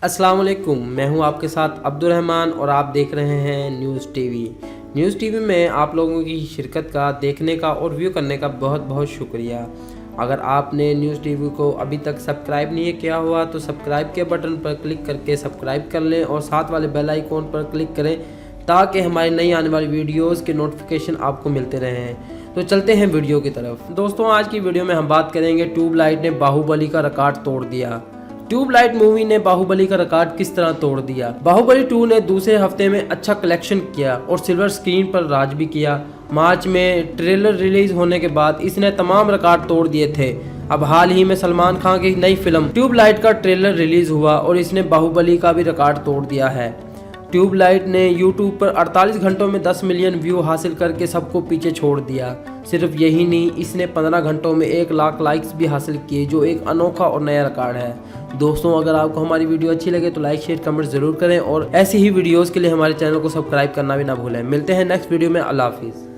अस्सलाम वालेकुम, मैं हूं आपके साथ अब्दुल रहमान और आप देख रहे हैं न्यूज़ टीवी। न्यूज़ टीवी में आप लोगों की शिरकत का, देखने का और व्यू करने का बहुत बहुत शुक्रिया। अगर आपने न्यूज़ टीवी को अभी तक सब्सक्राइब नहीं किया हुआ तो सब्सक्राइब के बटन पर क्लिक करके सब्सक्राइब कर लें और साथ वाले बेल आइकॉन पर क्लिक करें ताकि हमारी नई आने वाली वीडियोज़ के नोटिफिकेशन आपको मिलते रहें। तो चलते हैं वीडियो की तरफ। दोस्तों, आज की वीडियो में हम बात करेंगे ट्यूबलाइट ने बाहुबली का रिकॉर्ड तोड़ दिया। ट्यूबलाइट मूवी ने बाहुबली का रिकॉर्ड किस तरह तोड़ दिया। बाहुबली 2 ने दूसरे हफ्ते में अच्छा कलेक्शन किया और सिल्वर स्क्रीन पर राज भी किया। मार्च में ट्रेलर रिलीज होने के बाद इसने तमाम रिकॉर्ड तोड़ दिए थे। अब हाल ही में सलमान खान की नई फिल्म ट्यूबलाइट का ट्रेलर रिलीज हुआ और इसने बाहुबली का भी रिकॉर्ड तोड़ दिया है। ट्यूबलाइट ने यूट्यूब पर 48 घंटों में 10 मिलियन व्यू हासिल करके सबको पीछे छोड़ दिया। सिर्फ यही नहीं, इसने 15 घंटों में 1 लाख लाइक्स भी हासिल किए, जो एक अनोखा और नया रिकॉर्ड है। दोस्तों, अगर आपको हमारी वीडियो अच्छी लगे तो लाइक शेयर कमेंट जरूर करें और ऐसी ही वीडियोस के लिए हमारे चैनल को सब्सक्राइब करना भी ना भूलें। मिलते हैं नेक्स्ट वीडियो में। अल्लाह हाफिज़।